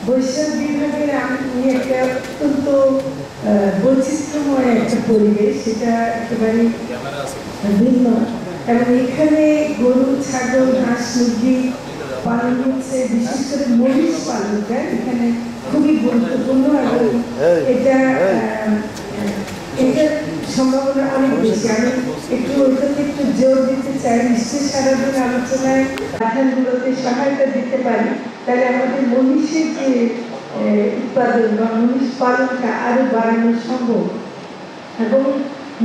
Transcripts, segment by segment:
বৈশাখ বিভাগের আমি একটা অত্যন্ত বৈচিত্র্যময় একটা পরিবেশ, সেটা একেবারে ভিন্ন। এবং এখানে গরু, ছাগল, হাঁস, মুরগি পালন হচ্ছে, বিশেষ করে মহিষ পালনটা এখানে খুবই গুরুত্বপূর্ণ এবং এটা এটার সম্ভাবনা অনেক বেশি। আমি একটু ওইটাতে একটু জোর দিতে চাই। নিশ্চয়ই সারাদিন আলোচনায় আধানগুলোতে সহায়তা দিতে পারি, তাহলে আমাদের মহিষের যে উৎপাদন বা মহিষ পালনটা আরো বাড়ানো সম্ভব। এবং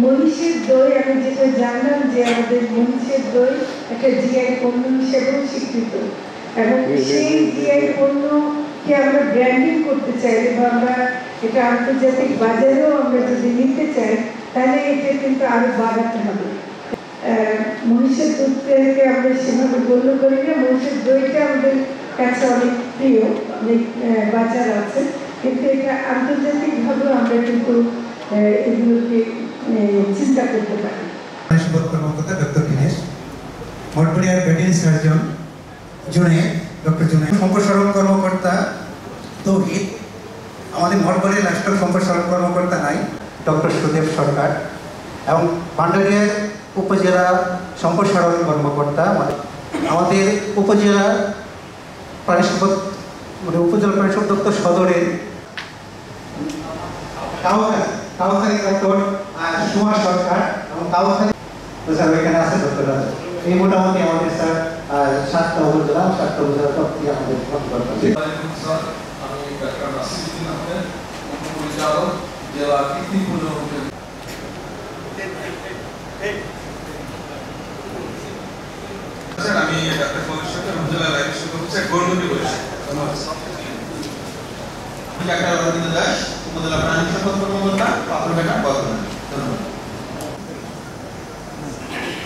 মহিষের দই, আমি যেটা জানলাম যে আমাদের মহিষের দই একটা জিআই পণ্য হিসেবেও স্বীকৃত, এবং সেই জিআই পণ্যকে আমরা ব্র্যান্ডিং করতে চাইলে বা আমরা এটা আন্তর্জাতিক বাজারেও আমরা যদি নিতে চাই, তাহলে এটা কিন্তু আরো বাড়াতে হবে। মহিষের দুধকে আমরা সেভাবে গণ্য করি না, মহিষের দইটা আমাদের কাছে অনেক প্রিয়, অনেক বাজার আছে, কিন্তু এটা আন্তর্জাতিকভাবেও আমরা কিন্তু এগুলোকে চিন্তা করতে পারি। কর্মকর্তা ডক্টর দীনেশ, মঠবাড়িয়ার ভেটেরিনারি সার্জন ডক্টর জুনে, সম্প্রসারণ কর্মকর্তা তৌহিদ, আমাদের মঠবাড়িয়ার লাইফস্টাইল সম্প্রসারণ কর্মকর্তা নাই ডক্টর সুদেব সরকার, এবং ভান্ডারিয়ার উপজেলা সম্প্রসারণ কর্মকর্তা, আমাদের উপজেলা প্রাণী সম্পদ উপজেলা প্রাণী সম্পদ দপ্তর সদরের কাউখালী ডক্টর সুমা সরকার, এবং কাউখালী স্যার এখানে আছে ডক্টর রাজা। এই মোটামুটি আমাদের স্যার 7টা উপজেলা 7টা উপজেলা সবটি আমাদের কর্মকর্তা। আমি ডাক্তার নাসিরুদ্দিন আহমেদ, উপপরিচালক জেলা কৃষি পণ্য। আমি ডাক্তার ফরিদ উপজেলা লাইফস্টাইল অফিসার গৌরবী বলেছি। ডাক্তার অরবিন্দ দাস, উপজেলা প্রাণী সম্পদ কর্মকর্তা, পাথরঘাটা, বর্ধমান। ধন্যবাদ।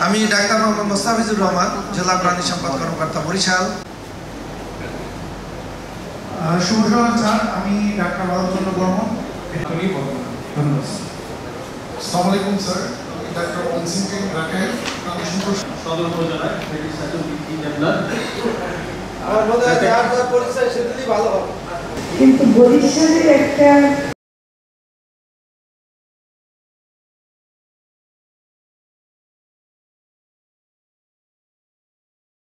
আমি ডাক্তার মোহাম্মদ মোস্তাফিজুর রহমান, জেলা প্রাণী সম্পদ কর্মকর্তা, বরিশাল। শুভ সকাল স্যার, আমি ডাক্তার বাদলচন্দ্র বর্মন, ধন্যবাদ। আসসালামু আলাইকুম স্যার, ডাক্তার অনসিং রাকেশ, প্রাণী সম্পদ সদর উপজেলায় কিন্তু বরিশালের একটা